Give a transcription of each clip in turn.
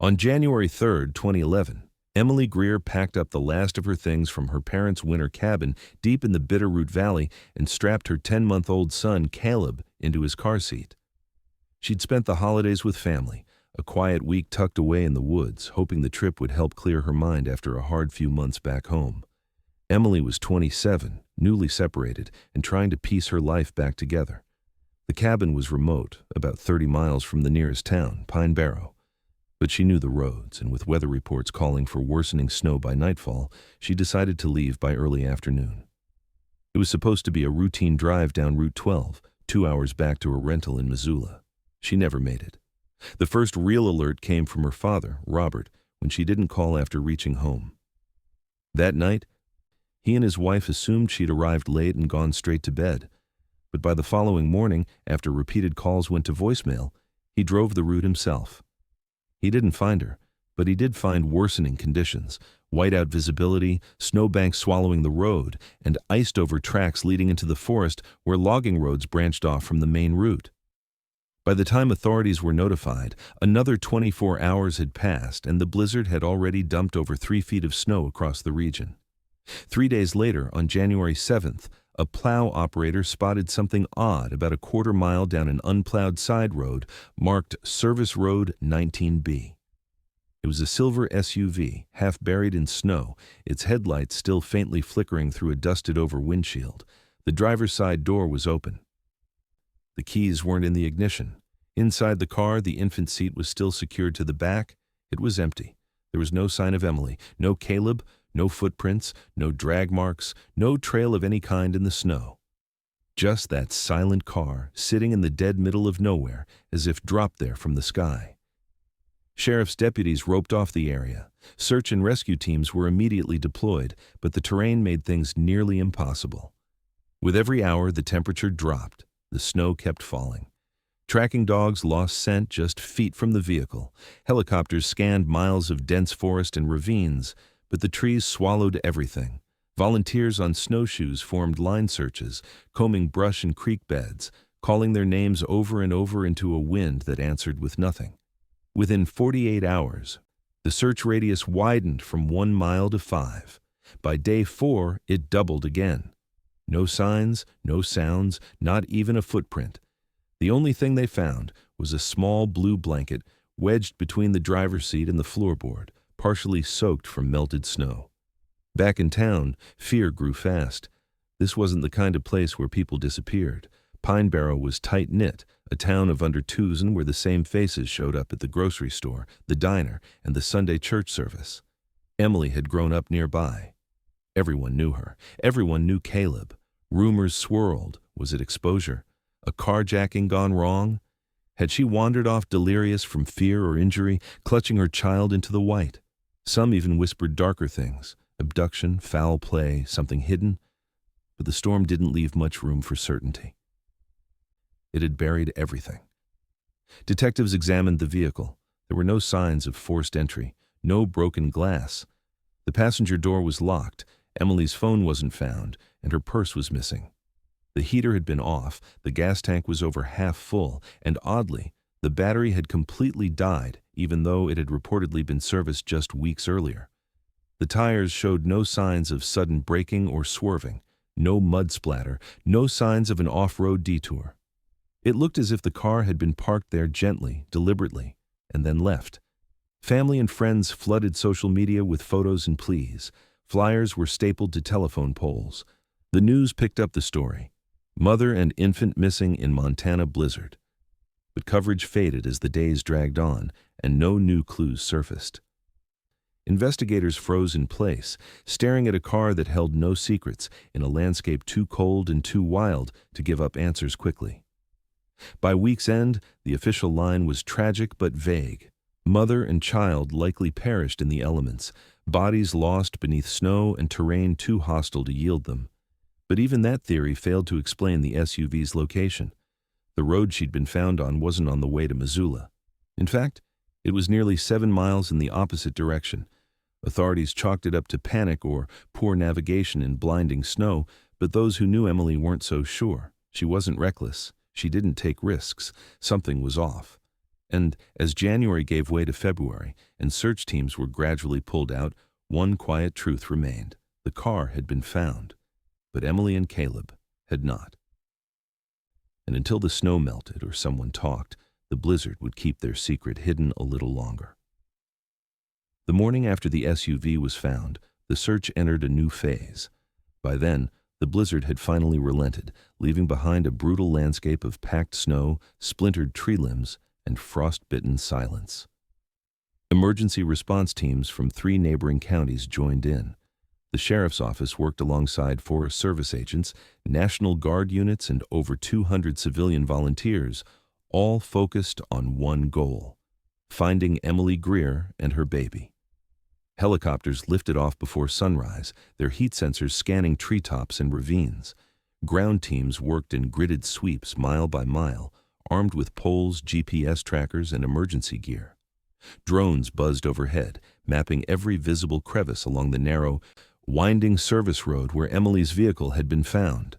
On January 3, 2011, Emily Greer packed up the last of her things from her parents' winter cabin deep in the Bitterroot Valley and strapped her 10-month-old son, Caleb, into his car seat. She'd spent the holidays with family, a quiet week tucked away in the woods, hoping the trip would help clear her mind after a hard few months back home. Emily was 27, newly separated, and trying to piece her life back together. The cabin was remote, about 30 miles from the nearest town, Pine Barrow. But she knew the roads, and with weather reports calling for worsening snow by nightfall, she decided to leave by early afternoon. It was supposed to be a routine drive down Route 12, 2 hours back to her rental in Missoula. She never made it. The first real alert came from her father, Robert, when she didn't call after reaching home. That night, he and his wife assumed she'd arrived late and gone straight to bed. But by the following morning, after repeated calls went to voicemail, he drove the route himself. He didn't find her, but he did find worsening conditions, whiteout visibility, snowbanks swallowing the road, and iced-over tracks leading into the forest where logging roads branched off from the main route. By the time authorities were notified, another 24 hours had passed and the blizzard had already dumped over 3 feet of snow across the region. 3 days later, on January 7th, a plow operator spotted something odd about a quarter mile down an unplowed side road marked Service Road 19B. It was a silver SUV, half buried in snow, its headlights still faintly flickering through a dusted-over windshield. The driver's side door was open. The keys weren't in the ignition. Inside the car, the infant seat was still secured to the back. It was empty. There was no sign of Emily, no Caleb, no footprints, no drag marks, no trail of any kind in the snow. Just that silent car sitting in the dead middle of nowhere, as if dropped there from the sky. Sheriff's deputies roped off the area. Search and rescue teams were immediately deployed, but the terrain made things nearly impossible. With every hour, the temperature dropped. The snow kept falling. Tracking dogs lost scent just feet from the vehicle. Helicopters scanned miles of dense forest and ravines, but the trees swallowed everything. Volunteers on snowshoes formed line searches, combing brush and creek beds, calling their names over and over into a wind that answered with nothing. Within 48 hours, the search radius widened from 1 mile to 5. By day 4, it doubled again. No signs, no sounds, not even a footprint. The only thing they found was a small blue blanket wedged between the driver's seat and the floorboard, partially soaked from melted snow. Back in town, fear grew fast. This wasn't the kind of place where people disappeared. Pine Barrow was tight-knit, a town of under 2,000 where the same faces showed up at the grocery store, the diner, and the Sunday church service. Emily had grown up nearby. Everyone knew her. Everyone knew Caleb. Rumors swirled. Was it exposure? A carjacking gone wrong? Had she wandered off delirious from fear or injury, clutching her child into the white? Some even whispered darker things. Abduction, foul play, something hidden. But the storm didn't leave much room for certainty. It had buried everything. Detectives examined the vehicle. There were no signs of forced entry, no broken glass. The passenger door was locked, Emily's phone wasn't found, and her purse was missing. The heater had been off, the gas tank was over half full, and oddly, the battery had completely died, even though it had reportedly been serviced just weeks earlier. The tires showed no signs of sudden braking or swerving, no mud splatter, no signs of an off-road detour. It looked as if the car had been parked there gently, deliberately, and then left. Family and friends flooded social media with photos and pleas. Flyers were stapled to telephone poles. The news picked up the story. Mother and infant missing in Montana blizzard. But coverage faded as the days dragged on, and no new clues surfaced. Investigators froze in place, staring at a car that held no secrets in a landscape too cold and too wild to give up answers quickly. By week's end, the official line was tragic but vague. Mother and child likely perished in the elements, bodies lost beneath snow and terrain too hostile to yield them. But even that theory failed to explain the SUV's location. The road she'd been found on wasn't on the way to Missoula. In fact, it was nearly 7 miles in the opposite direction. Authorities chalked it up to panic or poor navigation in blinding snow, but those who knew Emily weren't so sure. She wasn't reckless. She didn't take risks. Something was off. And as January gave way to February and search teams were gradually pulled out, one quiet truth remained. The car had been found, but Emily and Caleb had not. And until the snow melted or someone talked, the blizzard would keep their secret hidden a little longer. The morning after the SUV was found, the search entered a new phase. By then, the blizzard had finally relented, leaving behind a brutal landscape of packed snow, splintered tree limbs, and frost-bitten silence. Emergency response teams from 3 neighboring counties joined in. The sheriff's office worked alongside Forest Service agents, National Guard units, and over 200 civilian volunteers, all focused on one goal: finding Emily Greer and her baby. Helicopters lifted off before sunrise, their heat sensors scanning treetops and ravines. Ground teams worked in gridded sweeps mile by mile, armed with poles, GPS trackers, and emergency gear. Drones buzzed overhead, mapping every visible crevice along the narrow, winding service road where Emily's vehicle had been found.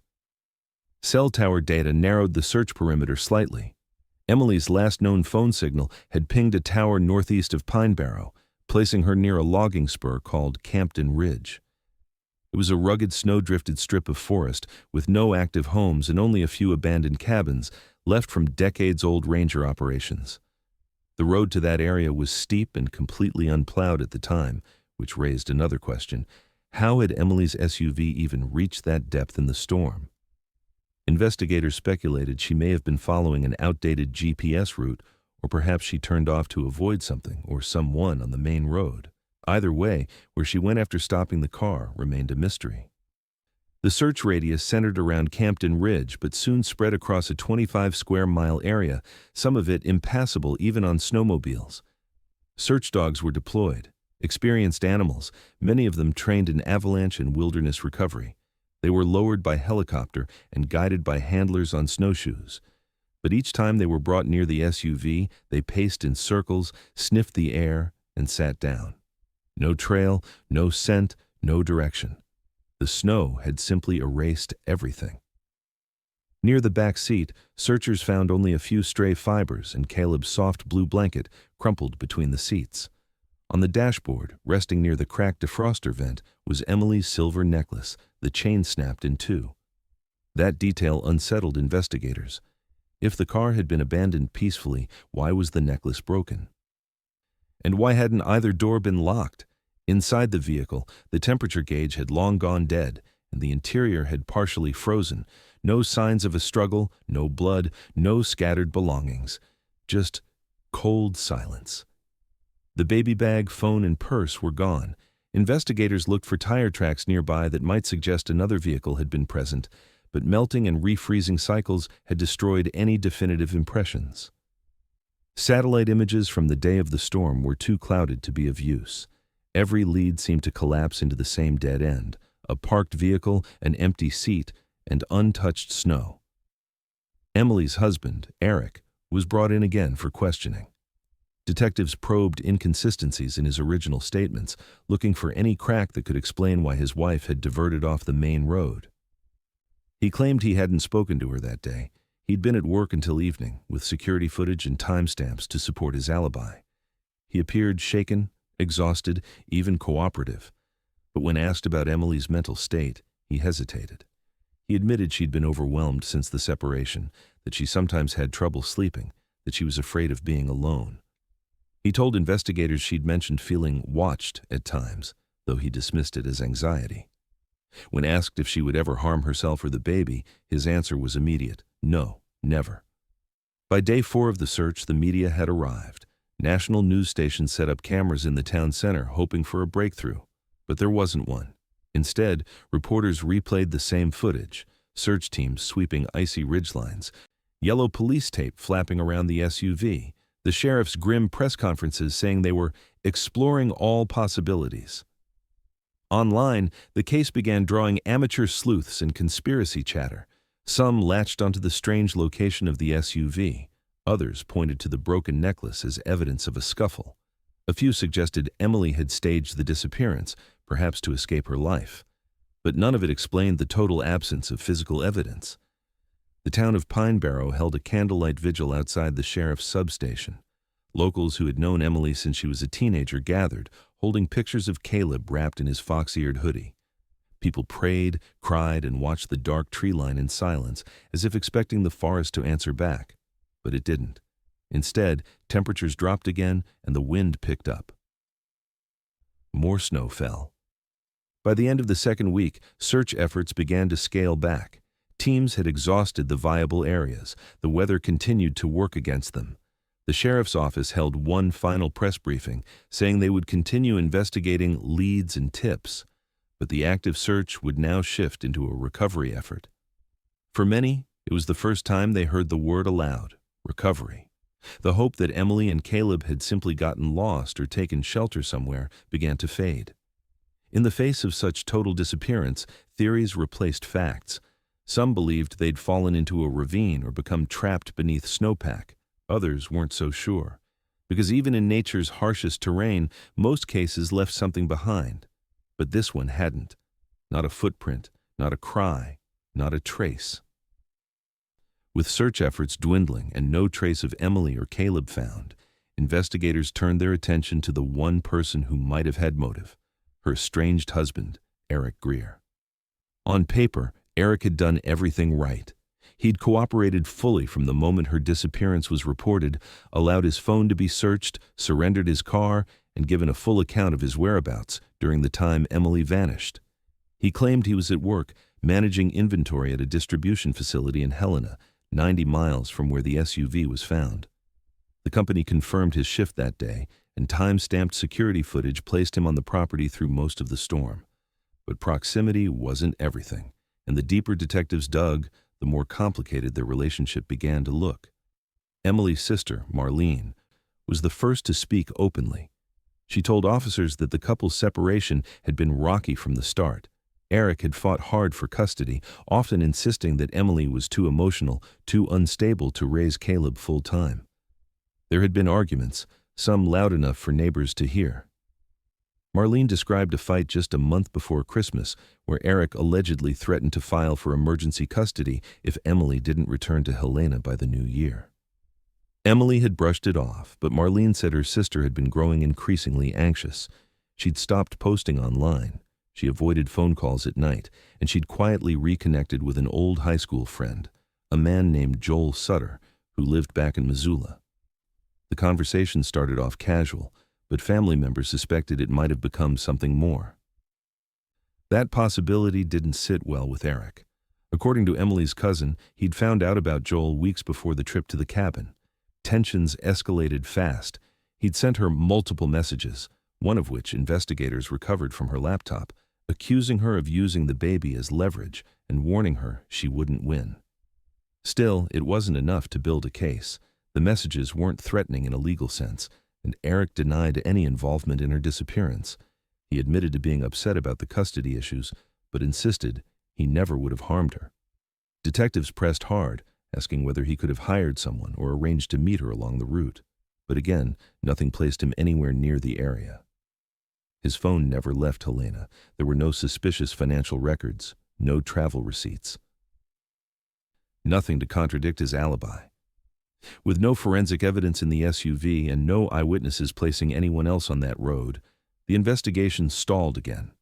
Cell tower data narrowed the search perimeter slightly. Emily's last known phone signal had pinged a tower northeast of Pine Barrow, placing her near a logging spur called Campton Ridge. It was a rugged snow-drifted strip of forest with no active homes and only a few abandoned cabins left from decades-old ranger operations. The road to that area was steep and completely unplowed at the time, which raised another question: how had Emily's SUV even reached that depth in the storm? Investigators speculated she may have been following an outdated GPS route, or perhaps she turned off to avoid something or someone on the main road. Either way, where she went after stopping the car remained a mystery. The search radius centered around Campton Ridge, but soon spread across a 25-square-mile area, some of it impassable even on snowmobiles. Search dogs were deployed, experienced animals, many of them trained in avalanche and wilderness recovery. They were lowered by helicopter and guided by handlers on snowshoes. But each time they were brought near the SUV, they paced in circles, sniffed the air, and sat down. No trail, no scent, no direction. The snow had simply erased everything. Near the back seat, searchers found only a few stray fibers and Caleb's soft blue blanket crumpled between the seats. On the dashboard, resting near the cracked defroster vent, was Emily's silver necklace, the chain snapped in 2. That detail unsettled investigators. If the car had been abandoned peacefully, why was the necklace broken? And why hadn't either door been locked? Inside the vehicle, the temperature gauge had long gone dead, and the interior had partially frozen. No signs of a struggle, no blood, no scattered belongings. Just cold silence. The baby bag, phone, and purse were gone. Investigators looked for tire tracks nearby that might suggest another vehicle had been present, but melting and refreezing cycles had destroyed any definitive impressions. Satellite images from the day of the storm were too clouded to be of use. Every lead seemed to collapse into the same dead end: a parked vehicle, an empty seat, and untouched snow. Emily's husband, Eric, was brought in again for questioning. Detectives probed inconsistencies in his original statements, looking for any crack that could explain why his wife had diverted off the main road. He claimed he hadn't spoken to her that day. He'd been at work until evening, with security footage and timestamps to support his alibi. He appeared shaken, exhausted, even cooperative. But when asked about Emily's mental state, he hesitated. He admitted she'd been overwhelmed since the separation, that she sometimes had trouble sleeping, that she was afraid of being alone. He told investigators she'd mentioned feeling watched at times, though he dismissed it as anxiety. When asked if she would ever harm herself or the baby, his answer was immediate: no, never. By day 4 of the search, the media had arrived. National news stations set up cameras in the town center, hoping for a breakthrough. But there wasn't one. Instead, reporters replayed the same footage: search teams sweeping icy ridgelines, yellow police tape flapping around the SUV, the sheriff's grim press conferences saying they were exploring all possibilities. Online, the case began drawing amateur sleuths and conspiracy chatter. Some latched onto the strange location of the SUV. Others pointed to the broken necklace as evidence of a scuffle. A few suggested Emily had staged the disappearance, perhaps to escape her life. But none of it explained the total absence of physical evidence. The town of Pine Barrow held a candlelight vigil outside the sheriff's substation. Locals who had known Emily since she was a teenager gathered, holding pictures of Caleb wrapped in his fox-eared hoodie. People prayed, cried, and watched the dark tree line in silence, as if expecting the forest to answer back. But it didn't. Instead, temperatures dropped again and the wind picked up. More snow fell. By the end of the second week, search efforts began to scale back. Teams had exhausted the viable areas. The weather continued to work against them. The sheriff's office held one final press briefing, saying they would continue investigating leads and tips. But the active search would now shift into a recovery effort. For many, it was the first time they heard the word aloud: recovery. The hope that Emily and Caleb had simply gotten lost or taken shelter somewhere began to fade. In the face of such total disappearance, theories replaced facts. Some believed they'd fallen into a ravine or become trapped beneath snowpack. Others weren't so sure, because even in nature's harshest terrain, most cases left something behind. But this one hadn't. Not a footprint, not a cry, not a trace. With search efforts dwindling and no trace of Emily or Caleb found, investigators turned their attention to the one person who might have had motive: her estranged husband, Eric Greer. On paper, Eric had done everything right. He'd cooperated fully from the moment her disappearance was reported, allowed his phone to be searched, surrendered his car, and given a full account of his whereabouts during the time Emily vanished. He claimed he was at work, managing inventory at a distribution facility in Helena, 90 miles from where the SUV was found. The company confirmed his shift that day, and time-stamped security footage placed him on the property through most of the storm. But proximity wasn't everything, and the deeper detectives dug, the more complicated their relationship began to look. Emily's sister, Marlene, was the first to speak openly. She told officers that the couple's separation had been rocky from the start. Eric had fought hard for custody, often insisting that Emily was too emotional, too unstable to raise Caleb full-time. There had been arguments, some loud enough for neighbors to hear. Marlene described a fight just a month before Christmas, where Eric allegedly threatened to file for emergency custody if Emily didn't return to Helena by the new year. Emily had brushed it off, but Marlene said her sister had been growing increasingly anxious. She'd stopped posting online. She avoided phone calls at night, and she'd quietly reconnected with an old high school friend, a man named Joel Sutter, who lived back in Missoula. The conversation started off casual, but family members suspected it might have become something more. That possibility didn't sit well with Eric. According to Emily's cousin, he'd found out about Joel weeks before the trip to the cabin. Tensions escalated fast. He'd sent her multiple messages, one of which investigators recovered from her laptop, accusing her of using the baby as leverage and warning her she wouldn't win. Still, it wasn't enough to build a case. The messages weren't threatening in a legal sense, and Eric denied any involvement in her disappearance. He admitted to being upset about the custody issues, but insisted he never would have harmed her. Detectives pressed hard, asking whether he could have hired someone or arranged to meet her along the route. But again, nothing placed him anywhere near the area. His phone never left Helena. There were no suspicious financial records, no travel receipts. Nothing to contradict his alibi. With no forensic evidence in the SUV and no eyewitnesses placing anyone else on that road, the investigation stalled again.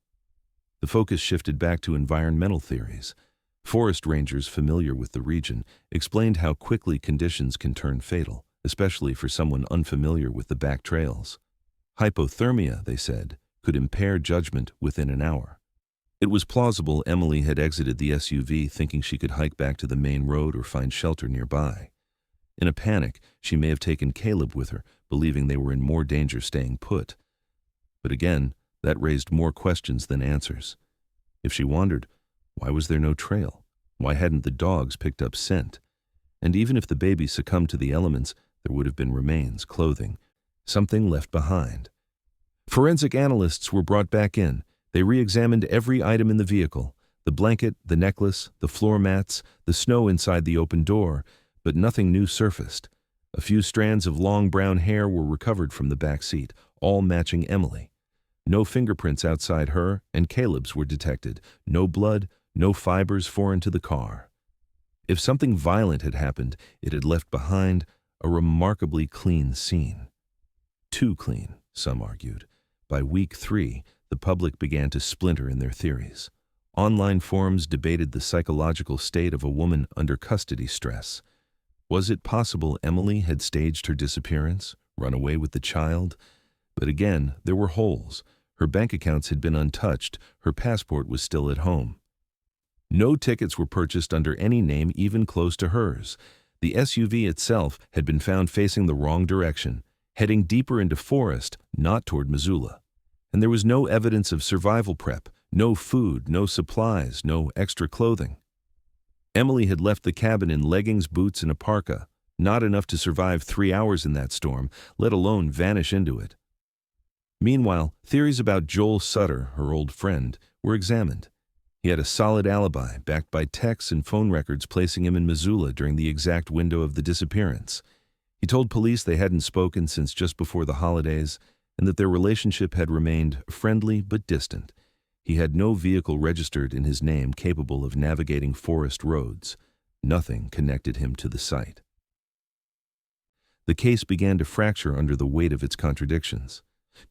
The focus shifted back to environmental theories. Forest rangers familiar with the region explained how quickly conditions can turn fatal, especially for someone unfamiliar with the back trails. Hypothermia, they said, could impair judgment within an hour. It was plausible Emily had exited the SUV thinking she could hike back to the main road or find shelter nearby. In a panic, she may have taken Caleb with her, believing they were in more danger staying put. But again, that raised more questions than answers. If she wandered, why was there no trail? Why hadn't the dogs picked up scent? And even if the baby succumbed to the elements, there would have been remains, clothing, something left behind. Forensic analysts were brought back in. They re-examined every item in the vehicle: the blanket, the necklace, the floor mats, the snow inside the open door, but nothing new surfaced. A few strands of long brown hair were recovered from the back seat, all matching Emily. No fingerprints outside her and Caleb's were detected. No blood, no fibers foreign to the car. If something violent had happened, it had left behind a remarkably clean scene. Too clean, some argued. By week 3, the public began to splinter in their theories. Online forums debated the psychological state of a woman under custody stress. Was it possible Emily had staged her disappearance, run away with the child? But again, there were holes. Her bank accounts had been untouched, her passport was still at home. No tickets were purchased under any name even close to hers. The SUV itself had been found facing the wrong direction, heading deeper into forest, not toward Missoula. And there was no evidence of survival prep, no food, no supplies, no extra clothing. Emily had left the cabin in leggings, boots, and a parka, not enough to survive 3 hours in that storm, let alone vanish into it. Meanwhile, theories about Joel Sutter, her old friend, were examined. He had a solid alibi, backed by texts and phone records placing him in Missoula during the exact window of the disappearance. He told police they hadn't spoken since just before the holidays, and that their relationship had remained friendly but distant. He had no vehicle registered in his name capable of navigating forest roads. Nothing connected him to the site. The case began to fracture under the weight of its contradictions.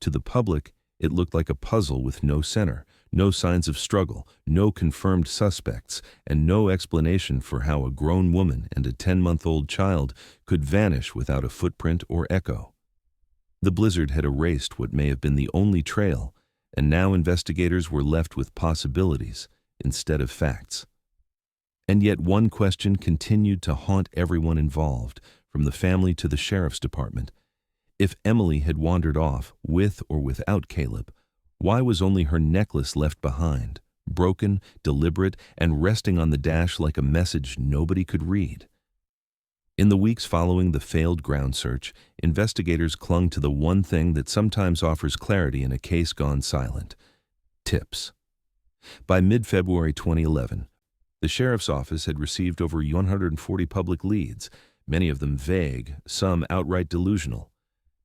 To the public, it looked like a puzzle with no center, no signs of struggle, no confirmed suspects, and no explanation for how a grown woman and a 10-month-old child could vanish without a footprint or echo. The blizzard had erased what may have been the only trail, and now investigators were left with possibilities instead of facts. And yet one question continued to haunt everyone involved, from the family to the sheriff's department. If Emily had wandered off, with or without Caleb, why was only her necklace left behind, broken, deliberate, and resting on the dash like a message nobody could read? In the weeks following the failed ground search, investigators clung to the one thing that sometimes offers clarity in a case gone silent: tips. By mid-February 2011, the sheriff's office had received over 140 public leads, many of them vague, some outright delusional.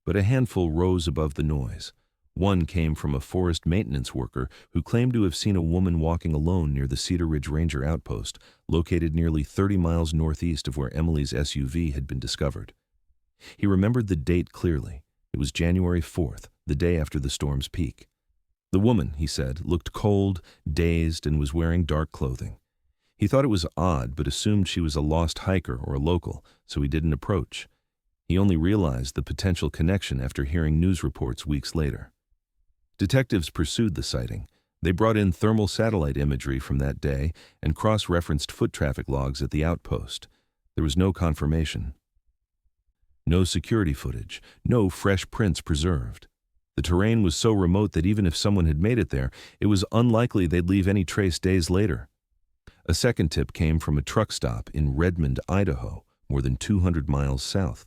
But a handful rose above the noise. One came from a forest maintenance worker who claimed to have seen a woman walking alone near the Cedar Ridge Ranger outpost, located nearly 30 miles northeast of where Emily's SUV had been discovered. He remembered the date clearly. It was January 4th, the day after the storm's peak. The woman, he said, looked cold, dazed, and was wearing dark clothing. He thought it was odd, but assumed she was a lost hiker or a local, so he didn't approach. He only realized the potential connection after hearing news reports weeks later. Detectives pursued the sighting. They brought in thermal satellite imagery from that day and cross-referenced foot traffic logs at the outpost. There was no confirmation. No security footage, no fresh prints preserved. The terrain was so remote that even if someone had made it there, it was unlikely they'd leave any trace days later. A second tip came from a truck stop in Redmond, Idaho, more than 200 miles south.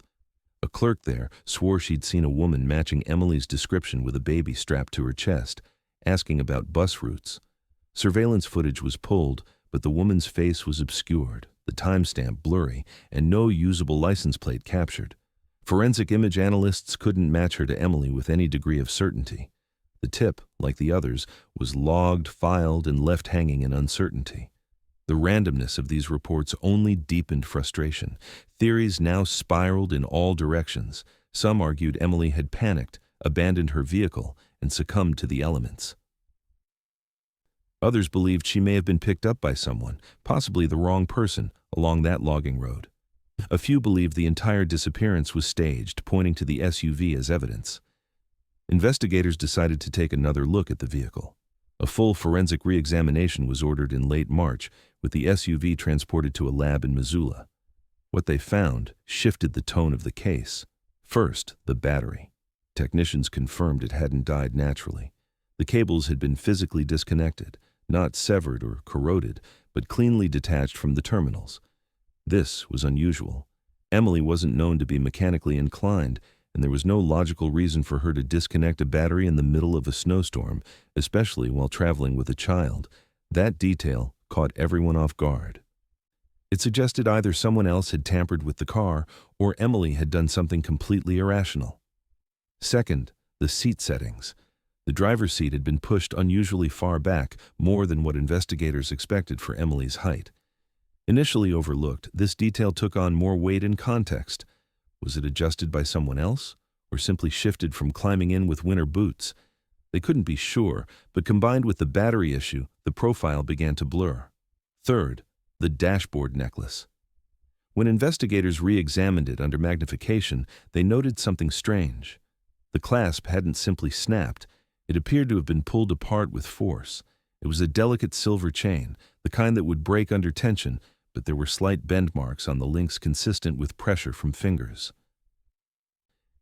A clerk there swore she'd seen a woman matching Emily's description with a baby strapped to her chest, asking about bus routes. Surveillance footage was pulled, but the woman's face was obscured, the timestamp blurry, and no usable license plate captured. Forensic image analysts couldn't match her to Emily with any degree of certainty. The tip, like the others, was logged, filed, and left hanging in uncertainty. The randomness of these reports only deepened frustration. Theories now spiraled in all directions. Some argued Emily had panicked, abandoned her vehicle, and succumbed to the elements. Others believed she may have been picked up by someone, possibly the wrong person, along that logging road. A few believed the entire disappearance was staged, pointing to the SUV as evidence. Investigators decided to take another look at the vehicle. A full forensic re-examination was ordered in late March, with the SUV transported to a lab in Missoula. What they found shifted the tone of the case. First, the battery. Technicians confirmed it hadn't died naturally. The cables had been physically disconnected, not severed or corroded, but cleanly detached from the terminals. This was unusual. Emily wasn't known to be mechanically inclined, and there was no logical reason for her to disconnect a battery in the middle of a snowstorm, especially while traveling with a child. That detail caught everyone off guard. It suggested either someone else had tampered with the car or Emily had done something completely irrational. Second, the seat settings. The driver's seat had been pushed unusually far back, more than what investigators expected for Emily's height. Initially overlooked, this detail took on more weight and context. Was it adjusted by someone else? or simply shifted from climbing in with winter boots. They couldn't be sure, but combined with the battery issue, the profile began to blur. Third, the dashboard necklace. When investigators re-examined it under magnification, they noted something strange. The clasp hadn't simply snapped. It appeared to have been pulled apart with force. It was a delicate silver chain, the kind that would break under tension, but there were slight bend marks on the links consistent with pressure from fingers.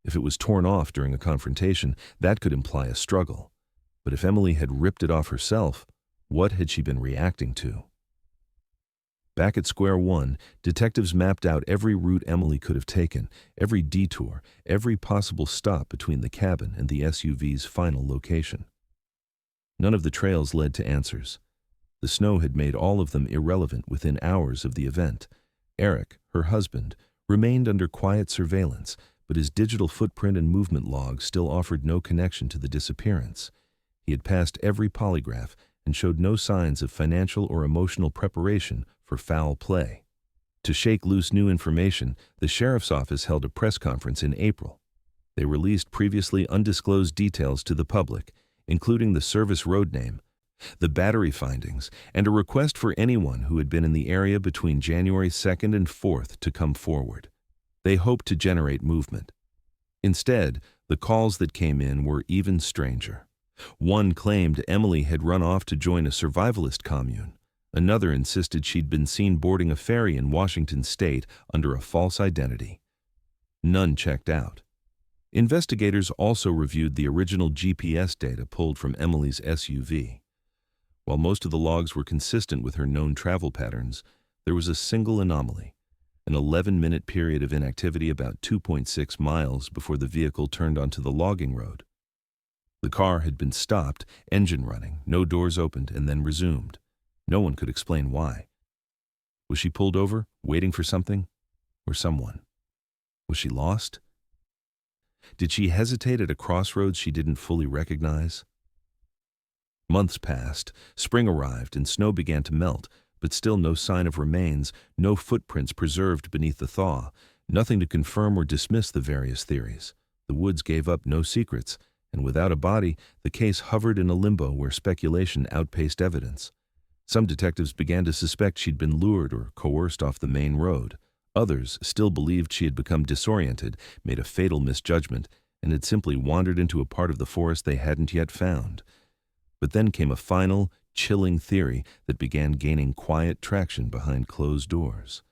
If it was torn off during a confrontation, that could imply a struggle. But if Emily had ripped it off herself, what had she been reacting to? Back at square one, detectives mapped out every route Emily could have taken, every detour, every possible stop between the cabin and the SUV's final location. None of the trails led to answers. The snow had made all of them irrelevant within hours of the event. Eric, her husband, remained under quiet surveillance, but his digital footprint and movement log still offered no connection to the disappearance. He had passed every polygraph and showed no signs of financial or emotional preparation for foul play. To shake loose new information, the sheriff's office held a press conference in April. They released previously undisclosed details to the public, including the service road name, the battery findings, and a request for anyone who had been in the area between January 2nd and 4th to come forward. They hoped to generate movement. Instead, the calls that came in were even stranger. One claimed Emily had run off to join a survivalist commune. Another insisted she'd been seen boarding a ferry in Washington state under a false identity. None checked out. Investigators also reviewed the original GPS data pulled from Emily's SUV. While most of the logs were consistent with her known travel patterns, there was a single anomaly, an 11-minute period of inactivity about 2.6 miles before the vehicle turned onto the logging road. The car had been stopped, engine running, no doors opened, and then resumed. No one could explain why. Was she pulled over, waiting for something, or someone? Was she lost? Did she hesitate at a crossroads she didn't fully recognize? Months passed, spring arrived, and snow began to melt, but still no sign of remains, no footprints preserved beneath the thaw, nothing to confirm or dismiss the various theories. The woods gave up no secrets, and without a body, the case hovered in a limbo where speculation outpaced evidence. Some detectives began to suspect she'd been lured or coerced off the main road. Others still believed she had become disoriented, made a fatal misjudgment, and had simply wandered into a part of the forest they hadn't yet found. But then came a final, chilling theory that began gaining quiet traction behind closed doors.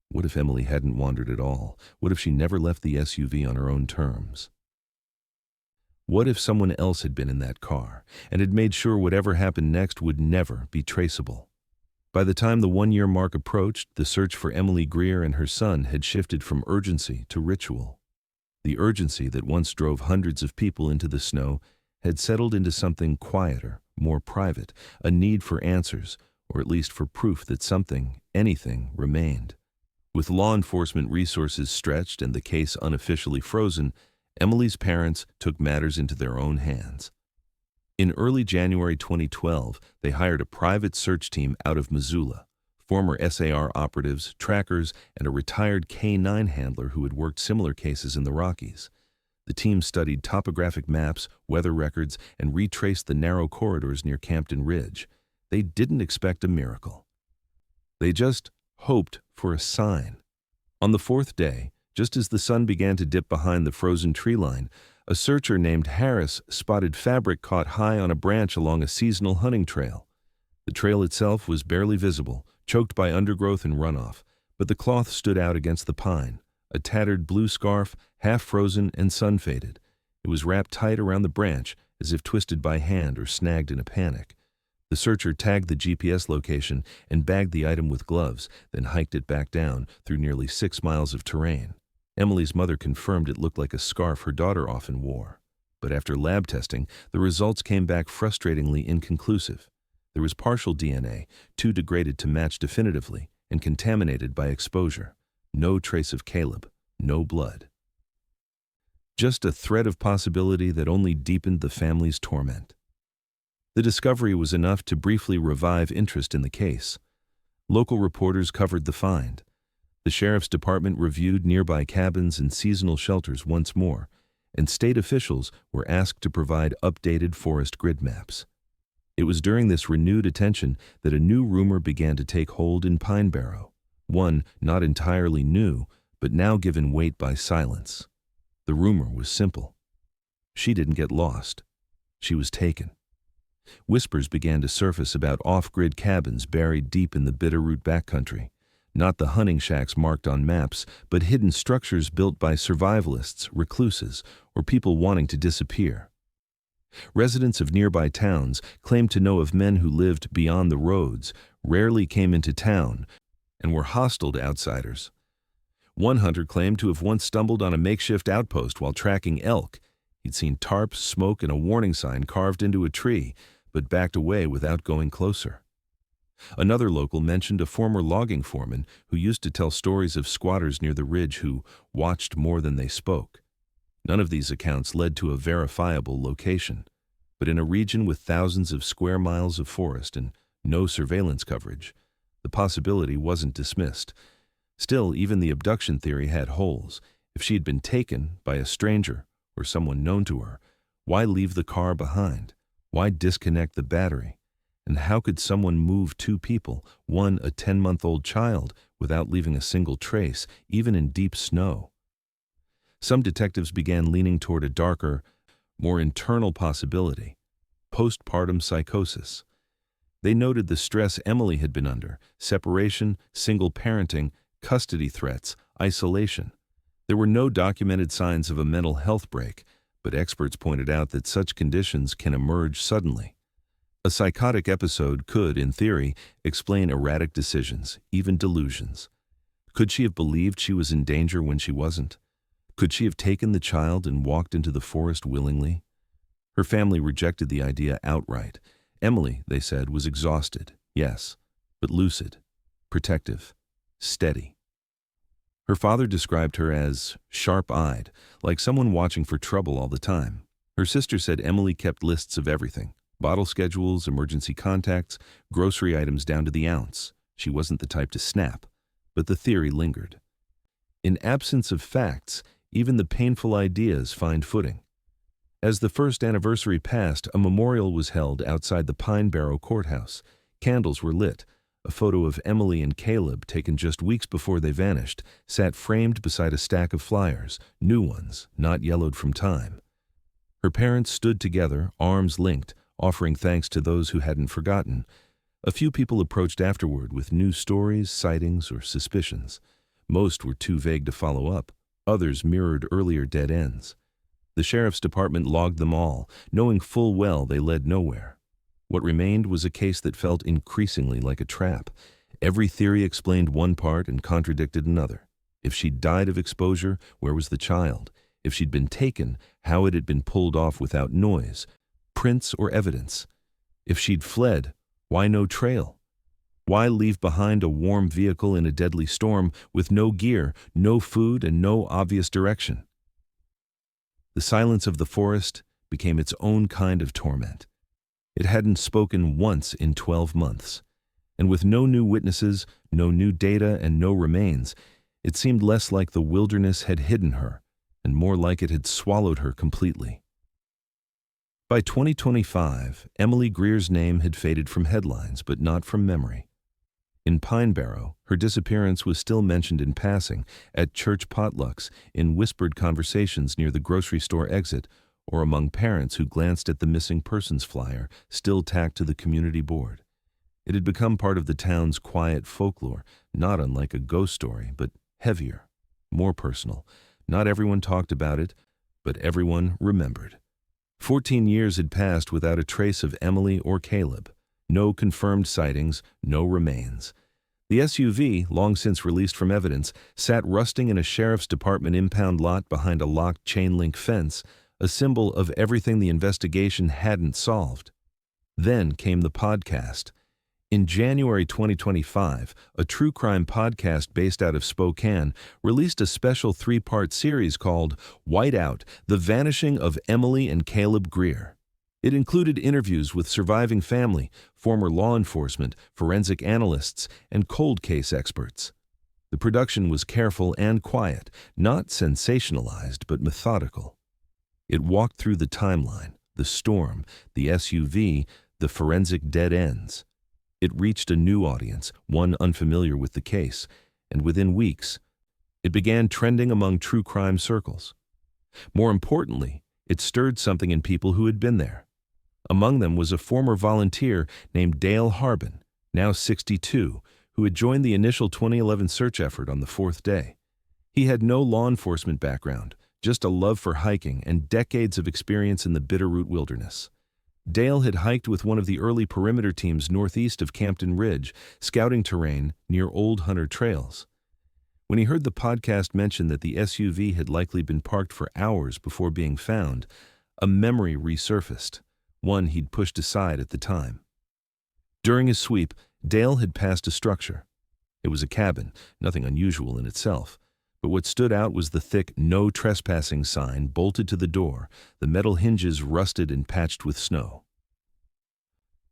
What if Emily hadn't wandered at all? What if she never left the SUV on her own terms? What if someone else had been in that car and had made sure whatever happened next would never be traceable? By the time the one-year mark approached, the search for Emily Greer and her son had shifted from urgency to ritual. The urgency that once drove hundreds of people into the snow had settled into something quieter, more private, a need for answers, or at least for proof that something, anything, remained. With law enforcement resources stretched and the case unofficially frozen, Emily's parents took matters into their own hands. In early January 2012, they hired a private search team out of Missoula, former SAR operatives, trackers, and a retired K-9 handler who had worked similar cases in the Rockies. The team studied topographic maps, weather records, and retraced the narrow corridors near Campton Ridge. They didn't expect a miracle. They just hoped for a sign. On the fourth day, just as the sun began to dip behind the frozen tree line, a searcher named Harris spotted fabric caught high on a branch along a seasonal hunting trail. The trail itself was barely visible, choked by undergrowth and runoff, but the cloth stood out against the pine, a tattered blue scarf, half frozen and sun-faded. It was wrapped tight around the branch, as if twisted by hand or snagged in a panic. The searcher tagged the GPS location and bagged the item with gloves, then hiked it back down through nearly 6 miles of terrain. Emily's mother confirmed it looked like a scarf her daughter often wore. But after lab testing, the results came back frustratingly inconclusive. There was partial DNA, too degraded to match definitively, and contaminated by exposure. No trace of Caleb, no blood. Just a thread of possibility that only deepened the family's torment. The discovery was enough to briefly revive interest in the case. Local reporters covered the find. The sheriff's department reviewed nearby cabins and seasonal shelters once more, and state officials were asked to provide updated forest grid maps. It was during this renewed attention that a new rumor began to take hold in Pine Barrow, one not entirely new, but now given weight by silence. The rumor was simple. She didn't get lost. She was taken. Whispers began to surface about off-grid cabins buried deep in the Bitterroot backcountry. Not the hunting shacks marked on maps, but hidden structures built by survivalists, recluses, or people wanting to disappear. Residents of nearby towns claimed to know of men who lived beyond the roads, rarely came into town, and were hostile to outsiders. One hunter claimed to have once stumbled on a makeshift outpost while tracking elk. He'd seen tarp, smoke, and a warning sign carved into a tree, but backed away without going closer. Another local mentioned a former logging foreman who used to tell stories of squatters near the ridge who watched more than they spoke. None of these accounts led to a verifiable location, but in a region with thousands of square miles of forest and no surveillance coverage, the possibility wasn't dismissed. Still, even the abduction theory had holes. If she had been taken by a stranger or someone known to her, why leave the car behind? Why disconnect the battery? And how could someone move two people, one a 10-month-old child, without leaving a single trace, even in deep snow? Some detectives began leaning toward a darker, more internal possibility: postpartum psychosis. They noted the stress Emily had been under: separation, single parenting, custody threats, isolation. There were no documented signs of a mental health break, but experts pointed out that such conditions can emerge suddenly. A psychotic episode could, in theory, explain erratic decisions, even delusions. Could she have believed she was in danger when she wasn't? Could she have taken the child and walked into the forest willingly? Her family rejected the idea outright. Emily, they said, was exhausted, yes, but lucid, protective, steady. Her father described her as sharp-eyed, like someone watching for trouble all the time. Her sister said Emily kept lists of everything: bottle schedules, emergency contacts, grocery items down to the ounce. She wasn't the type to snap, but the theory lingered. In absence of facts, even the painful ideas find footing. As the first anniversary passed, a memorial was held outside the Pine Barrow courthouse. Candles were lit. A photo of Emily and Caleb, taken just weeks before they vanished, sat framed beside a stack of flyers, new ones, not yellowed from time. Her parents stood together, arms linked, offering thanks to those who hadn't forgotten. A few people approached afterward with new stories, sightings, or suspicions. Most were too vague to follow up. Others mirrored earlier dead ends. The sheriff's department logged them all, knowing full well they led nowhere. What remained was a case that felt increasingly like a trap. Every theory explained one part and contradicted another. If she'd died of exposure, where was the child? If she'd been taken, how had it been pulled off without noise, prints, or evidence? If she'd fled, why no trail? Why leave behind a warm vehicle in a deadly storm with no gear, no food, and no obvious direction? The silence of the forest became its own kind of torment. It hadn't spoken once in 12 months. And with no new witnesses, no new data, and no remains, it seemed less like the wilderness had hidden her, and more like it had swallowed her completely. By 2025, Emily Greer's name had faded from headlines, but not from memory. In Pine Barrow, her disappearance was still mentioned in passing, at church potlucks, in whispered conversations near the grocery store exit, or among parents who glanced at the missing persons flyer still tacked to the community board. It had become part of the town's quiet folklore, not unlike a ghost story, but heavier, more personal. Not everyone talked about it, but everyone remembered. 14 years had passed without a trace of Emily or Caleb. No confirmed sightings, no remains. The SUV, long since released from evidence, sat rusting in a sheriff's department impound lot behind a locked chain-link fence, a symbol of everything the investigation hadn't solved. Then came the podcast. In January 2025, a true crime podcast based out of Spokane released a special 3-part series called Whiteout: The Vanishing of Emily and Caleb Greer. It included interviews with surviving family, former law enforcement, forensic analysts, and cold case experts. The production was careful and quiet, not sensationalized but methodical. It walked through the timeline, the storm, the SUV, the forensic dead ends. It reached a new audience, one unfamiliar with the case, and within weeks, it began trending among true crime circles. More importantly, it stirred something in people who had been there. Among them was a former volunteer named Dale Harbin, now 62, who had joined the initial 2011 search effort on the fourth day. He had no law enforcement background, just a love for hiking and decades of experience in the Bitterroot Wilderness. Dale had hiked with one of the early perimeter teams northeast of Campton Ridge, scouting terrain near old hunter trails. When he heard the podcast mention that the SUV had likely been parked for hours before being found, a memory resurfaced, one he'd pushed aside at the time. During his sweep, Dale had passed a structure. It was a cabin, nothing unusual in itself, but what stood out was the thick "No Trespassing" sign bolted to the door, the metal hinges rusted and patched with snow.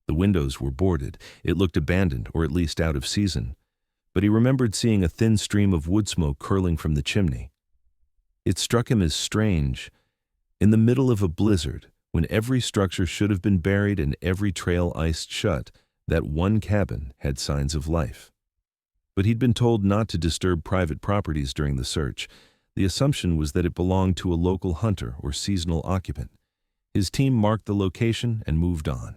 The windows were boarded. It looked abandoned, or at least out of season, but he remembered seeing a thin stream of wood smoke curling from the chimney. It struck him as strange. In the middle of a blizzard, when every structure should have been buried and every trail iced shut, that one cabin had signs of life. But he'd been told not to disturb private properties during the search. The assumption was that it belonged to a local hunter or seasonal occupant. His team marked the location and moved on.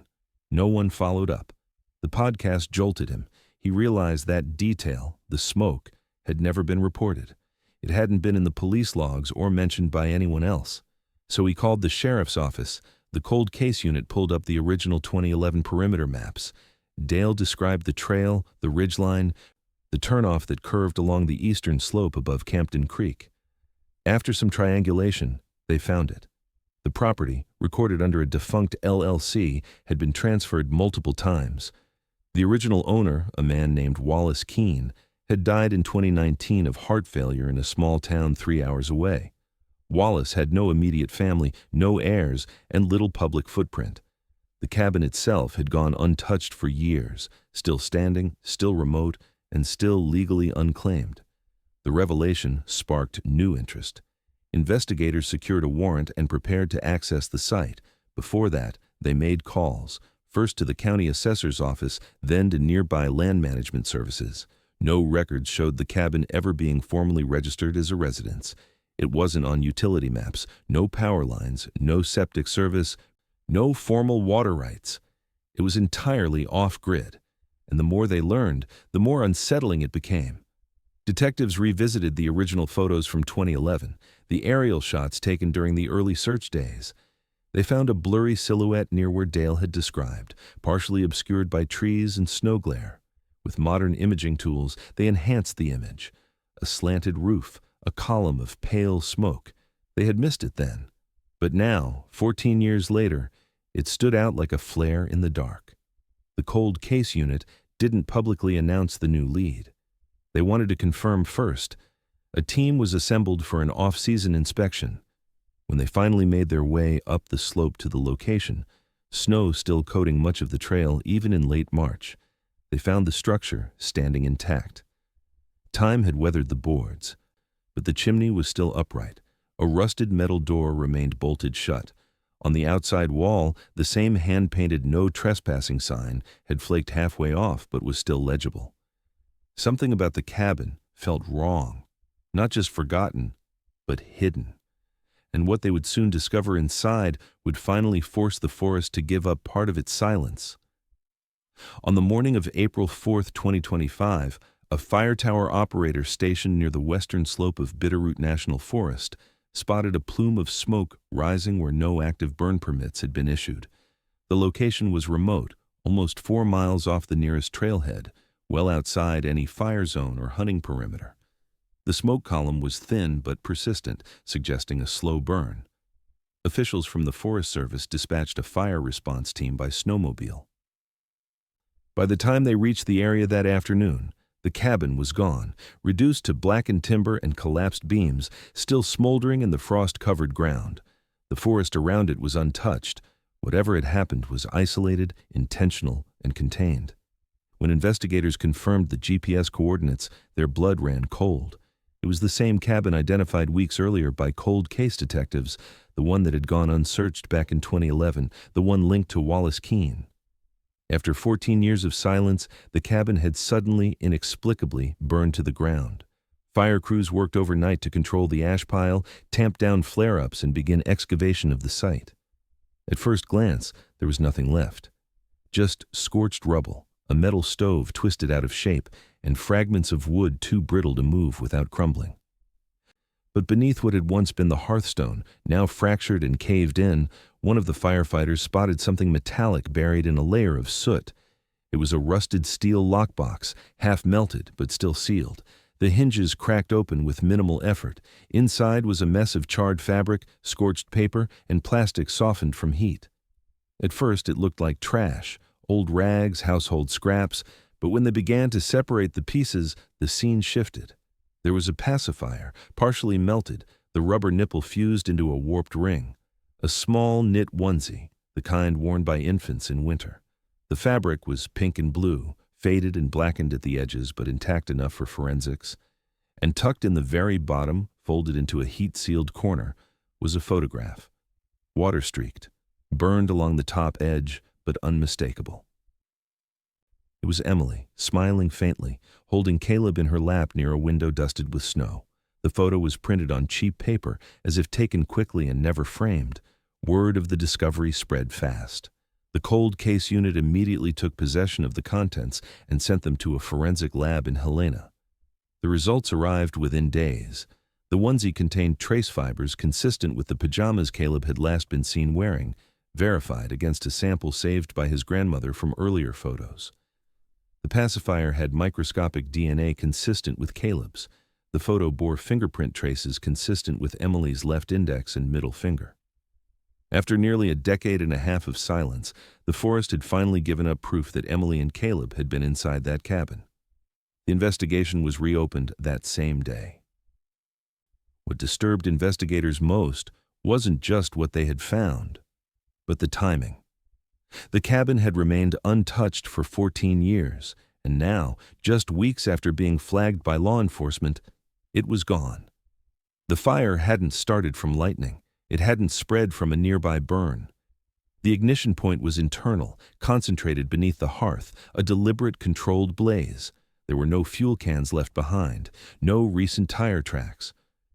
No one followed up. The podcast jolted him. He realized that detail, the smoke, had never been reported. It hadn't been in the police logs or mentioned by anyone else. So he called the sheriff's office. The cold case unit pulled up the original 2011 perimeter maps. Dale described the trail, the ridgeline, the turnoff that curved along the eastern slope above Campton Creek. After some triangulation, they found it. The property, recorded under a defunct LLC, had been transferred multiple times. The original owner, a man named Wallace Keene, had died in 2019 of heart failure in a small town 3 hours away. Wallace had no immediate family, no heirs, and little public footprint. The cabin itself had gone untouched for years, still standing, still remote, and still legally unclaimed. The revelation sparked new interest. Investigators secured a warrant and prepared to access the site. Before that, they made calls, first to the county assessor's office, then to nearby land management services. No records showed the cabin ever being formally registered as a residence. It wasn't on utility maps, no power lines, no septic service, no formal water rights. It was entirely off-grid. And the more they learned, the more unsettling it became. Detectives revisited the original photos from 2011, the aerial shots taken during the early search days. They found a blurry silhouette near where Dale had described, partially obscured by trees and snow glare. With modern imaging tools, they enhanced the image. A slanted roof, a column of pale smoke. They had missed it then. But now, 14 years later, it stood out like a flare in the dark. The cold case unit didn't publicly announce the new lead. They wanted to confirm first. A team was assembled for an off-season inspection. When they finally made their way up the slope to the location, snow still coating much of the trail even in late March, they found the structure standing intact. Time had weathered the boards, but the chimney was still upright. A rusted metal door remained bolted shut. On the outside wall, the same hand-painted "No Trespassing" sign had flaked halfway off but was still legible. Something about the cabin felt wrong, not just forgotten, but hidden. And what they would soon discover inside would finally force the forest to give up part of its silence. On the morning of April 4, 2025, a fire tower operator stationed near the western slope of Bitterroot National Forest spotted a plume of smoke rising where no active burn permits had been issued. The location was remote, almost 4 miles off the nearest trailhead, well outside any fire zone or hunting perimeter. The smoke column was thin but persistent, suggesting a slow burn. Officials from the Forest Service dispatched a fire response team by snowmobile. By the time they reached the area that afternoon, the cabin was gone, reduced to blackened timber and collapsed beams, still smoldering in the frost-covered ground. The forest around it was untouched. Whatever had happened was isolated, intentional, and contained. When investigators confirmed the GPS coordinates, their blood ran cold. It was the same cabin identified weeks earlier by cold case detectives, the one that had gone unsearched back in 2011, the one linked to Wallace Keene. After 14 years of silence, the cabin had suddenly, inexplicably burned to the ground. Fire crews worked overnight to control the ash pile, tamp down flare-ups, and begin excavation of the site. At first glance, there was nothing left. Just scorched rubble, a metal stove twisted out of shape, and fragments of wood too brittle to move without crumbling. But beneath what had once been the hearthstone, now fractured and caved in, one of the firefighters spotted something metallic buried in a layer of soot. It was a rusted steel lockbox, half melted but still sealed. The hinges cracked open with minimal effort. Inside was a mess of charred fabric, scorched paper, and plastic softened from heat. At first it looked like trash, old rags, household scraps, but when they began to separate the pieces, the scene shifted. There was a pacifier, partially melted, the rubber nipple fused into a warped ring. A small knit onesie, the kind worn by infants in winter. The fabric was pink and blue, faded and blackened at the edges but intact enough for forensics. And tucked in the very bottom, folded into a heat-sealed corner, was a photograph. Water-streaked, burned along the top edge, but unmistakable. It was Emily, smiling faintly, holding Caleb in her lap near a window dusted with snow. The photo was printed on cheap paper, as if taken quickly and never framed. Word of the discovery spread fast. The cold case unit immediately took possession of the contents and sent them to a forensic lab in Helena. The results arrived within days. The onesie contained trace fibers consistent with the pajamas Caleb had last been seen wearing, verified against a sample saved by his grandmother from earlier photos. The pacifier had microscopic DNA consistent with Caleb's. The photo bore fingerprint traces consistent with Emily's left index and middle finger. After nearly a decade and a half of silence, the forest had finally given up proof that Emily and Caleb had been inside that cabin. The investigation was reopened that same day. What disturbed investigators most wasn't just what they had found, but the timing. The cabin had remained untouched for 14 years, and now, just weeks after being flagged by law enforcement, it was gone. The fire hadn't started from lightning. It hadn't spread from a nearby burn. The ignition point was internal, concentrated beneath the hearth, a deliberate, controlled blaze. There were no fuel cans left behind, no recent tire tracks.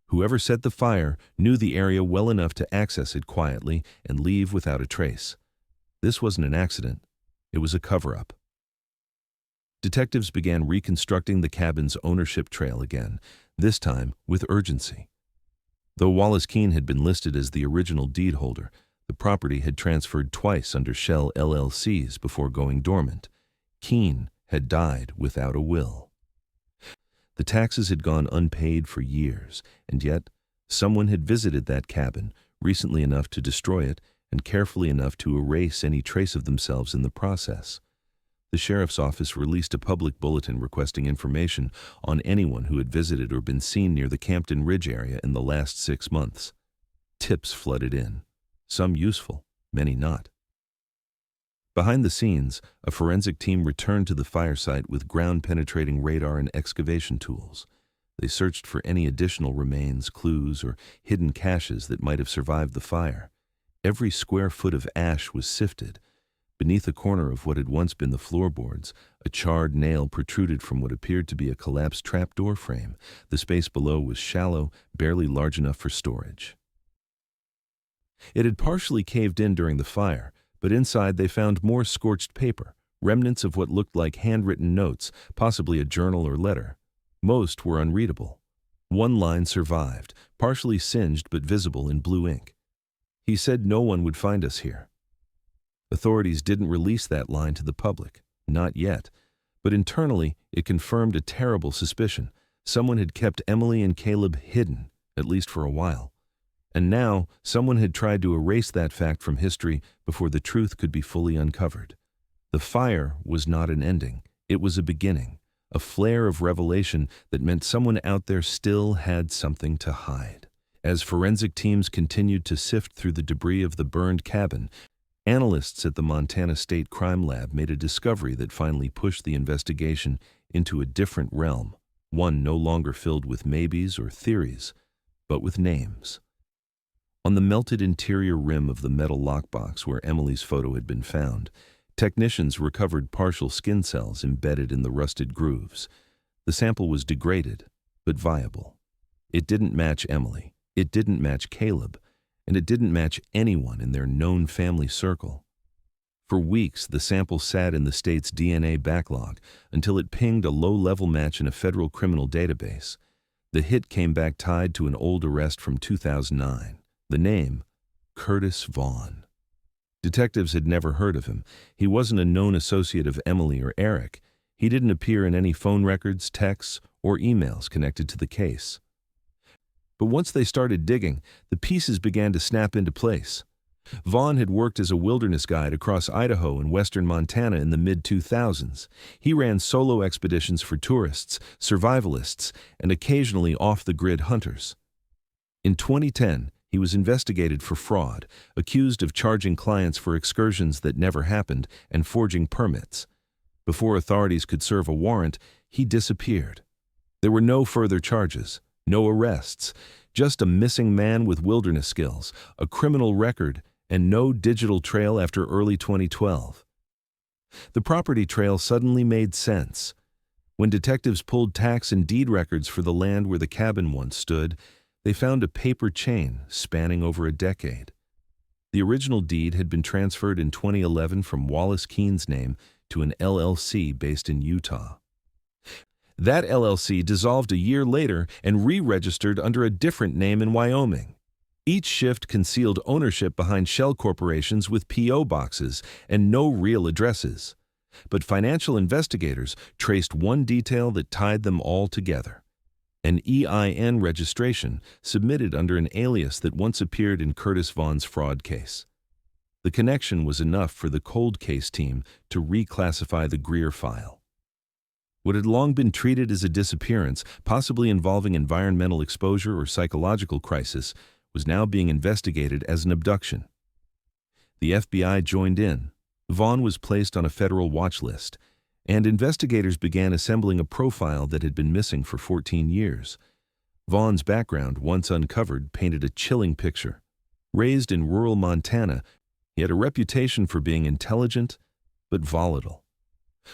Whoever set the fire knew the area well enough to access it quietly and leave without a trace. This wasn't an accident. It was a cover-up. Detectives began reconstructing the cabin's ownership trail again, this time with urgency. Though Wallace Keene had been listed as the original deed holder, the property had transferred twice under Shell LLCs before going dormant. Keene had died without a will. The taxes had gone unpaid for years, and yet someone had visited that cabin recently enough to destroy it and carefully enough to erase any trace of themselves in the process. The sheriff's office released a public bulletin requesting information on anyone who had visited or been seen near the Campton Ridge area in the last 6 months. Tips flooded in, some useful, many not. Behind the scenes, a forensic team returned to the fire site with ground-penetrating radar and excavation tools. They searched for any additional remains, clues, or hidden caches that might have survived the fire. Every square foot of ash was sifted. Beneath a corner of what had once been the floorboards, a charred nail protruded from what appeared to be a collapsed trapdoor frame. The space below was shallow, barely large enough for storage. It had partially caved in during the fire, but inside they found more scorched paper, remnants of what looked like handwritten notes, possibly a journal or letter. Most were unreadable. One line survived, partially singed but visible in blue ink. He said no one would find us here. Authorities didn't release that line to the public, not yet, but internally it confirmed a terrible suspicion. Someone had kept Emily and Caleb hidden, at least for a while. And now someone had tried to erase that fact from history before the truth could be fully uncovered. The fire was not an ending, it was a beginning, a flare of revelation that meant someone out there still had something to hide. As forensic teams continued to sift through the debris of the burned cabin, analysts at the Montana State Crime Lab made a discovery that finally pushed the investigation into a different realm. one no longer filled with maybes or theories, but with names. On the melted interior rim of the metal lockbox where Emily's photo had been found, technicians recovered partial skin cells embedded in the rusted grooves. The sample was degraded, but viable. It didn't match Emily, it didn't match Caleb, and it didn't match anyone in their known family circle. For weeks, the sample sat in the state's DNA backlog until it pinged a low-level match in a federal criminal database. The hit came back tied to an old arrest from 2009. The name, Curtis Vaughn. Detectives had never heard of him. He wasn't a known associate of Emily or Eric. He didn't appear in any phone records, texts, or emails connected to the case. But once they started digging, the pieces began to snap into place. Vaughn had worked as a wilderness guide across Idaho and western Montana in the mid-2000s. He ran solo expeditions for tourists, survivalists, and occasionally off-the-grid hunters. In 2010, he was investigated for fraud, accused of charging clients for excursions that never happened and forging permits. Before authorities could serve a warrant, he disappeared. There were no further charges, no arrests, just a missing man with wilderness skills, a criminal record, and no digital trail after early 2012. The property trail suddenly made sense. When detectives pulled tax and deed records for the land where the cabin once stood, they found a paper chain spanning over a decade. The original deed had been transferred in 2011 from Wallace Keene's name to an LLC based in Utah. That LLC dissolved a year later and re-registered under a different name in Wyoming. Each shift concealed ownership behind shell corporations with P.O. boxes and no real addresses. But financial investigators traced one detail that tied them all together: an EIN registration submitted under an alias that once appeared in Curtis Vaughn's fraud case. The connection was enough for the cold case team to reclassify the Greer file. What had long been treated as a disappearance, possibly involving environmental exposure or psychological crisis, was now being investigated as an abduction. The FBI joined in. Vaughn was placed on a federal watch list, and investigators began assembling a profile that had been missing for 14 years. Vaughn's background, once uncovered, painted a chilling picture. Raised in rural Montana, he had a reputation for being intelligent but volatile.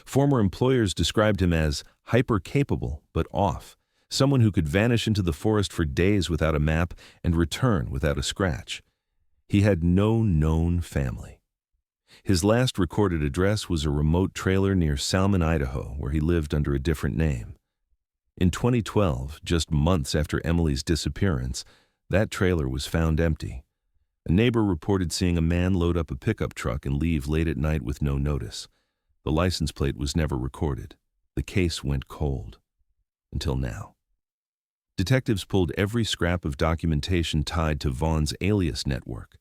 Former employers described him as hyper-capable but off, someone who could vanish into the forest for days without a map and return without a scratch. He had no known family. His last recorded address was a remote trailer near Salmon, Idaho, where he lived under a different name. In 2012, just months after Emily's disappearance, that trailer was found empty. A neighbor reported seeing a man load up a pickup truck and leave late at night with no notice. The license plate was never recorded. The case went cold. Until now. Detectives pulled every scrap of documentation tied to Vaughn's alias network.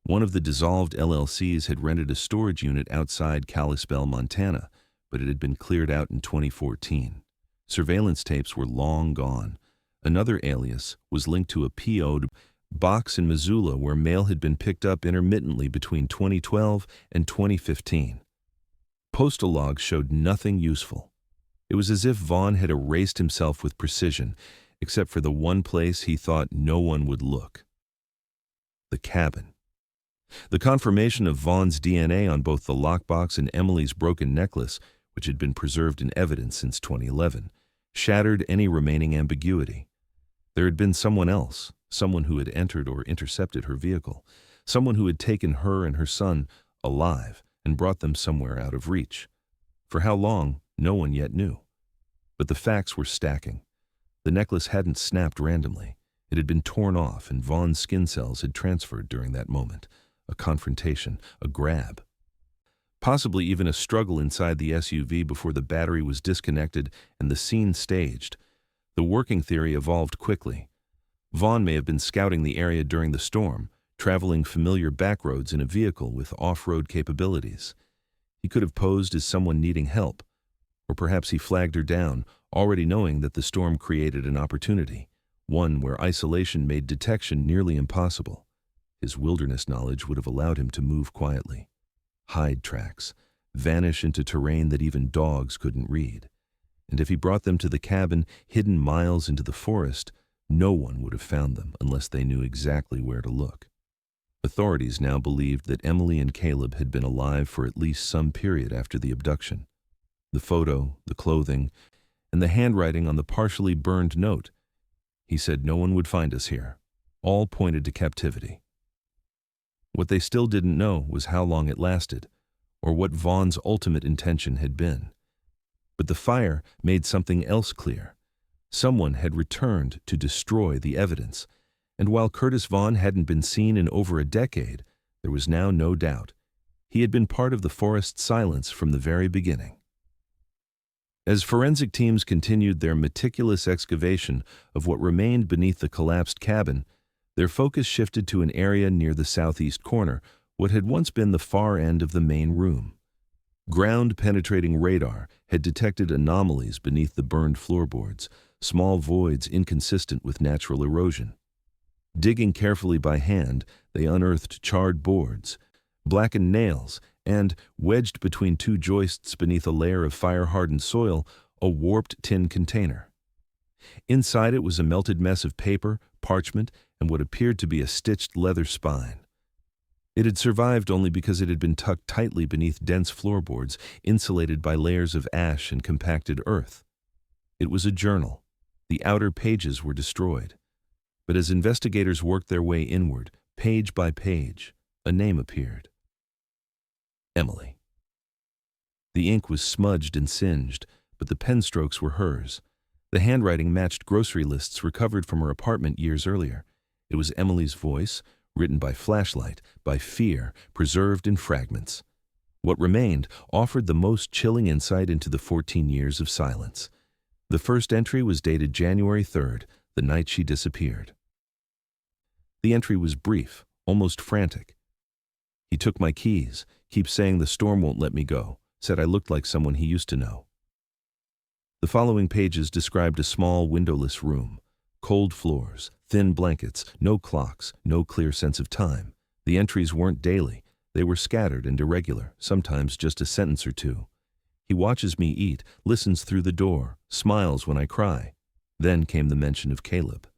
One of the dissolved LLCs had rented a storage unit outside Kalispell, Montana, but it had been cleared out in 2014. Surveillance tapes were long gone. Another alias was linked to a PO'd box in Missoula where mail had been picked up intermittently between 2012 and 2015. Postal logs showed nothing useful. It was as if Vaughn had erased himself with precision, except for the one place he thought no one would look: the cabin. The confirmation of Vaughn's DNA on both the lockbox and Emily's broken necklace, which had been preserved in evidence since 2011, shattered any remaining ambiguity. There had been someone else, someone who had entered or intercepted her vehicle, someone who had taken her and her son alive and brought them somewhere out of reach. For how long, no one yet knew. But the facts were stacking. The necklace hadn't snapped randomly. It had been torn off, and Vaughn's skin cells had transferred during that moment. A confrontation, a grab. Possibly even a struggle inside the SUV before the battery was disconnected and the scene staged. The working theory evolved quickly. Vaughn may have been scouting the area during the storm, traveling familiar backroads in a vehicle with off-road capabilities. He could have posed as someone needing help, or perhaps he flagged her down, already knowing that the storm created an opportunity, one where isolation made detection nearly impossible. His wilderness knowledge would have allowed him to move quietly, hide tracks, vanish into terrain that even dogs couldn't read. and if he brought them to the cabin hidden miles into the forest, no one would have found them unless they knew exactly where to look. Authorities now believed that Emily and Caleb had been alive for at least some period after the abduction. The photo, the clothing, and the handwriting on the partially burned note. He said no one would find us here. All pointed to captivity. What they still didn't know was how long it lasted, or what Vaughn's ultimate intention had been. But the fire made something else clear. Someone had returned to destroy the evidence, and while Curtis Vaughn hadn't been seen in over a decade, there was now no doubt. He had been part of the forest's silence from the very beginning. As forensic teams continued their meticulous excavation of what remained beneath the collapsed cabin, their focus shifted to an area near the southeast corner, what had once been the far end of the main room. Ground-penetrating radar had detected anomalies beneath the burned floorboards, small voids inconsistent with natural erosion. Digging carefully by hand, they unearthed charred boards, blackened nails, and, wedged between two joists beneath a layer of fire-hardened soil, a warped tin container. Inside it was a melted mess of paper, parchment, and what appeared to be a stitched leather spine. It had survived only because it had been tucked tightly beneath dense floorboards, insulated by layers of ash and compacted earth. It was a journal. The outer pages were destroyed. But as investigators worked their way inward, page by page, a name appeared. Emily. The ink was smudged and singed, but the pen strokes were hers. The handwriting matched grocery lists recovered from her apartment years earlier. It was Emily's voice, written by flashlight, by fear, preserved in fragments. What remained offered the most chilling insight into the 14 years of silence. The first entry was dated January 3rd, the night she disappeared. The entry was brief, almost frantic. He took my keys, keeps saying the storm won't let me go, said I looked like someone he used to know. The following pages described a small, windowless room. Cold floors, thin blankets, no clocks, no clear sense of time. The entries weren't daily. They were scattered and irregular, sometimes just a sentence or two. He watches me eat, listens through the door, smiles when I cry. Then came the mention of Caleb.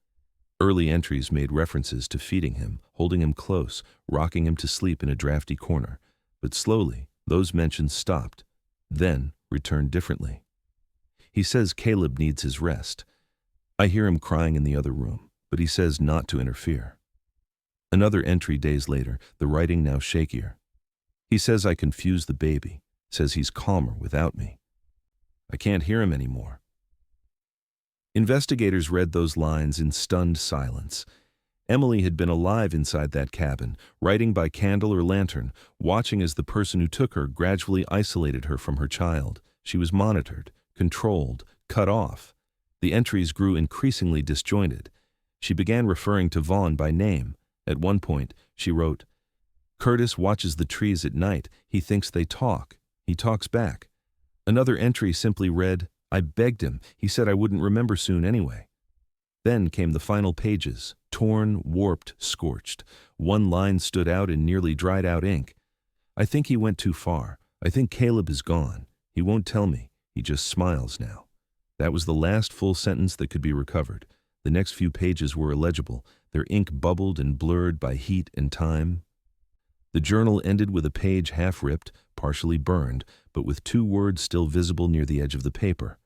Early entries made references to feeding him, holding him close, rocking him to sleep in a drafty corner. But slowly, those mentions stopped, then returned differently. He says Caleb needs his rest. I hear him crying in the other room, but he says not to interfere. Another entry days later, the writing now shakier. He says I confuse the baby, says he's calmer without me. I can't hear him anymore. Investigators read those lines in stunned silence. Emily had been alive inside that cabin, writing by candle or lantern, watching as the person who took her gradually isolated her from her child. She was monitored, controlled, cut off. The entries grew increasingly disjointed. She began referring to Vaughn by name. At one point, she wrote, "Curtis watches the trees at night. He thinks they talk. He talks back." Another entry simply read, "I begged him. He said I wouldn't remember soon anyway." Then came the final pages, torn, warped, scorched. One line stood out in nearly dried-out ink. "I think he went too far. I think Caleb is gone. He won't tell me. He just smiles now." That was the last full sentence that could be recovered. The next few pages were illegible, their ink bubbled and blurred by heat and time. The journal ended with a page half-ripped, partially burned, but with two words still visible near the edge of the paper.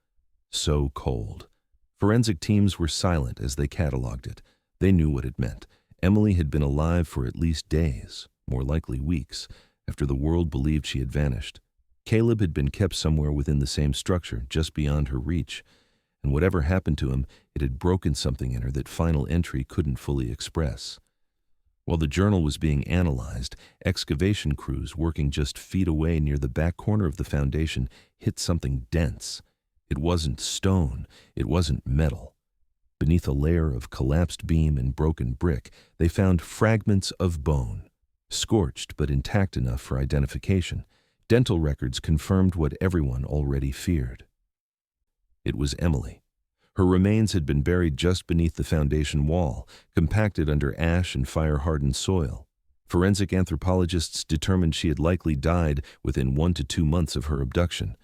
So cold. Forensic teams were silent as they cataloged it. They knew what it meant. Emily had been alive for at least days, more likely weeks, after the world believed she had vanished. Caleb had been kept somewhere within the same structure, just beyond her reach. And whatever happened to him, it had broken something in her that final entry couldn't fully express. While the journal was being analyzed, excavation crews working just feet away near the back corner of the foundation hit something dense. It wasn't stone, it wasn't metal. Beneath a layer of collapsed beam and broken brick, they found fragments of bone, scorched but intact enough for identification. Dental records confirmed what everyone already feared. It was Emily. Her remains had been buried just beneath the foundation wall, compacted under ash and fire-hardened soil. Forensic anthropologists determined she had likely died within 1 to 2 months of her abduction.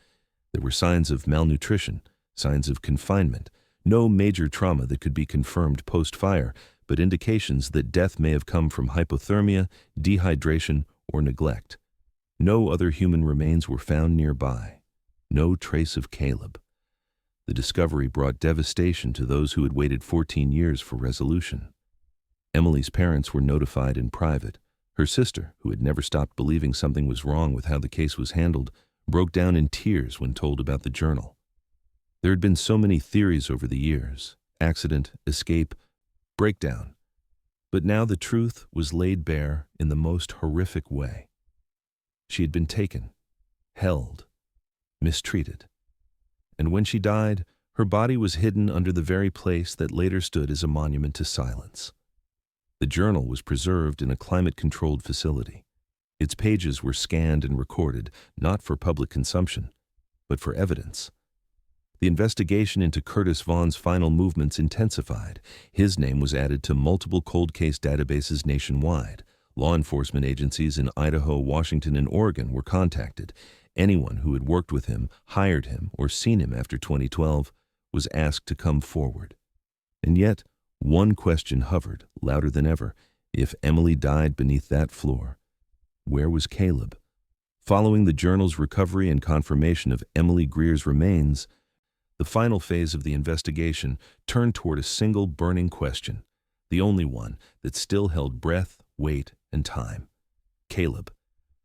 There were signs of malnutrition, signs of confinement, no major trauma that could be confirmed post-fire, but indications that death may have come from hypothermia, dehydration, or neglect. No other human remains were found nearby. No trace of Caleb. The discovery brought devastation to those who had waited 14 years for resolution. Emily's parents were notified in private. Her sister, who had never stopped believing something was wrong with how the case was handled, broke down in tears when told about the journal. There had been so many theories over the years: accident, escape, breakdown. But now the truth was laid bare in the most horrific way. She had been taken, held, mistreated. And when she died, her body was hidden under the very place that later stood as a monument to silence. The journal was preserved in a climate-controlled facility. Its pages were scanned and recorded, not for public consumption, but for evidence. The investigation into Curtis Vaughn's final movements intensified. His name was added to multiple cold case databases nationwide. Law enforcement agencies in Idaho, Washington, and Oregon were contacted. Anyone who had worked with him, hired him, or seen him after 2012 was asked to come forward. And yet, one question hovered, louder than ever. If Emily died beneath that floor, where was Caleb? Following the journal's recovery and confirmation of Emily Greer's remains, the final phase of the investigation turned toward a single burning question, the only one that still held breath, weight, and time. Caleb.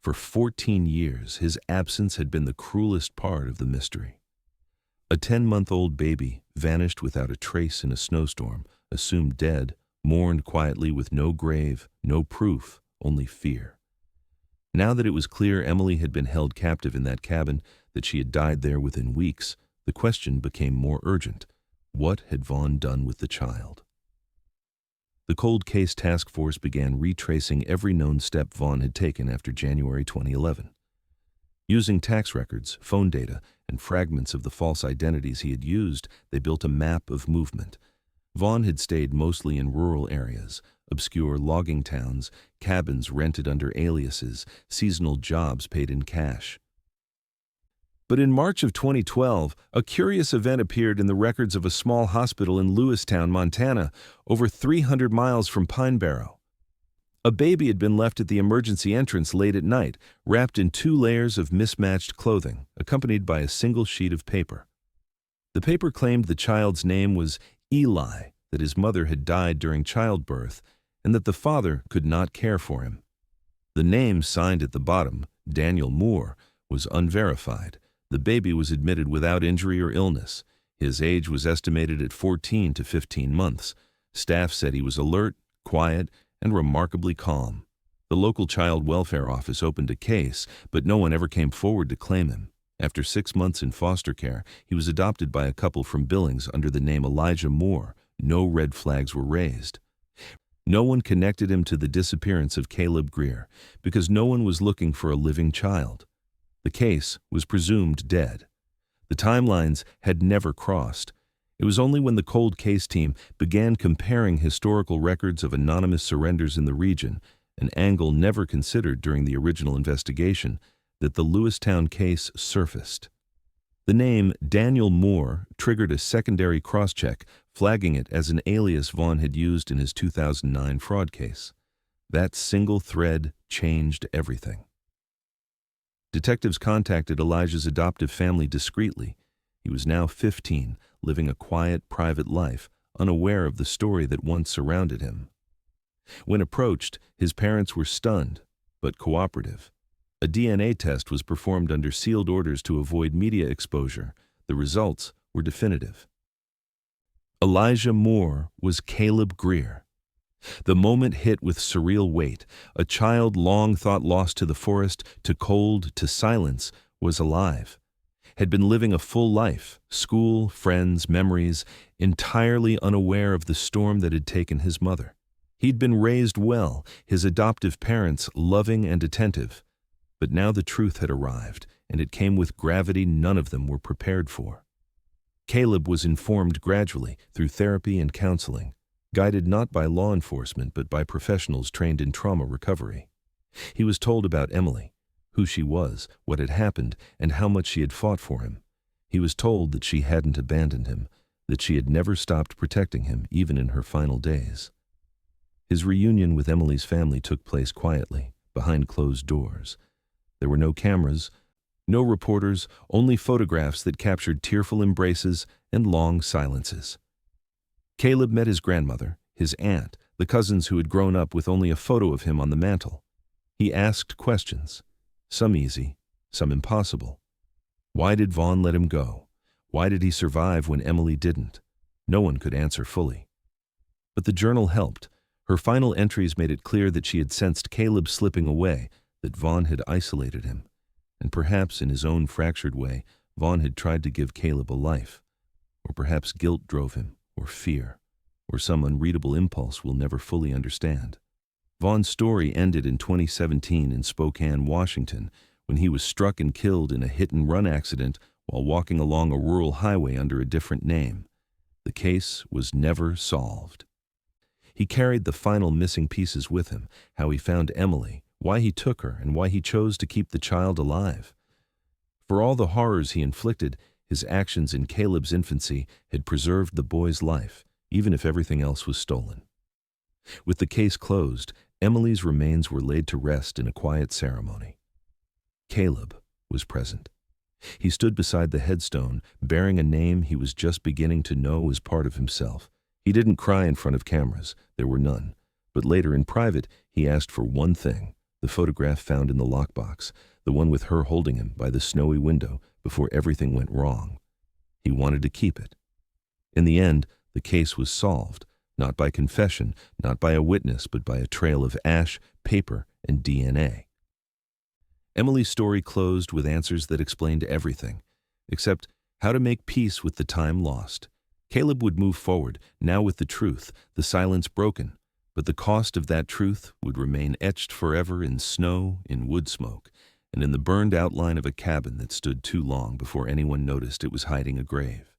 For 14 years, his absence had been the cruelest part of the mystery. A 10-month-old baby vanished without a trace in a snowstorm, assumed dead, mourned quietly with no grave, no proof, only fear. Now that it was clear Emily had been held captive in that cabin, that she had died there within weeks, the question became more urgent. What had Vaughn done with the child? The Cold Case Task Force began retracing every known step Vaughn had taken after January 2011. Using tax records, phone data, and fragments of the false identities he had used, they built a map of movement. Vaughn had stayed mostly in rural areas, obscure logging towns, cabins rented under aliases, seasonal jobs paid in cash. But in March of 2012, a curious event appeared in the records of a small hospital in Lewistown, Montana, over 300 miles from Pine Barrow. A baby had been left at the emergency entrance late at night, wrapped in 2 layers of mismatched clothing, accompanied by a single sheet of paper. The paper claimed the child's name was Eli, that his mother had died during childbirth, and that the father could not care for him. The name signed at the bottom, Daniel Moore, was unverified. The baby was admitted without injury or illness. His age was estimated at 14 to 15 months. Staff said he was alert, quiet, and remarkably calm. The local child welfare office opened a case, but no one ever came forward to claim him. After 6 months in foster care, he was adopted by a couple from Billings under the name Elijah Moore. No red flags were raised. No one connected him to the disappearance of Caleb Greer, because no one was looking for a living child. The case was presumed dead. The timelines had never crossed. It was only when the cold case team began comparing historical records of anonymous surrenders in the region, an angle never considered during the original investigation, that the Lewistown case surfaced. The name Daniel Moore triggered a secondary cross-check, flagging it as an alias Vaughn had used in his 2009 fraud case. That single thread changed everything. Detectives contacted Elijah's adoptive family discreetly. He was now 15, living a quiet, private life, unaware of the story that once surrounded him. When approached, his parents were stunned, but cooperative. A DNA test was performed under sealed orders to avoid media exposure. The results were definitive. Elijah Moore was Caleb Greer. The moment hit with surreal weight. A child long thought lost to the forest, to cold, to silence, was alive. Had been living a full life, school, friends, memories, entirely unaware of the storm that had taken his mother. He'd been raised well, his adoptive parents loving and attentive. But now the truth had arrived, and it came with gravity none of them were prepared for. Caleb was informed gradually through therapy and counseling, guided not by law enforcement but by professionals trained in trauma recovery. He was told about Emily, who she was, what had happened, and how much she had fought for him. He was told that she hadn't abandoned him, that she had never stopped protecting him even in her final days. His reunion with Emily's family took place quietly, behind closed doors. There were no cameras, no reporters, only photographs that captured tearful embraces and long silences. Caleb met his grandmother, his aunt, the cousins who had grown up with only a photo of him on the mantel. He asked questions, some easy, some impossible. Why did Vaughn let him go? Why did he survive when Emily didn't? No one could answer fully. But the journal helped. Her final entries made it clear that she had sensed Caleb slipping away, that Vaughn had isolated him. And perhaps in his own fractured way, Vaughn had tried to give Caleb a life. Or perhaps guilt drove him, or fear, or some unreadable impulse we'll never fully understand. Vaughn's story ended in 2017 in Spokane, Washington, when he was struck and killed in a hit-and-run accident while walking along a rural highway under a different name. The case was never solved. He carried the final missing pieces with him, how he found Emily, why he took her, and why he chose to keep the child alive. For all the horrors he inflicted, his actions in Caleb's infancy had preserved the boy's life, even if everything else was stolen. With the case closed, Emily's remains were laid to rest in a quiet ceremony. Caleb was present. He stood beside the headstone, bearing a name he was just beginning to know as part of himself. He didn't cry in front of cameras, there were none. But later in private, he asked for one thing, the photograph found in the lockbox, the one with her holding him by the snowy window before everything went wrong. He wanted to keep it. In the end, the case was solved, not by confession, not by a witness, but by a trail of ash, paper, and DNA. Emily's story closed with answers that explained everything, except how to make peace with the time lost. Caleb would move forward, now with the truth, the silence broken, but the cost of that truth would remain etched forever in snow, in wood smoke, and in the burned outline of a cabin that stood too long before anyone noticed it was hiding a grave.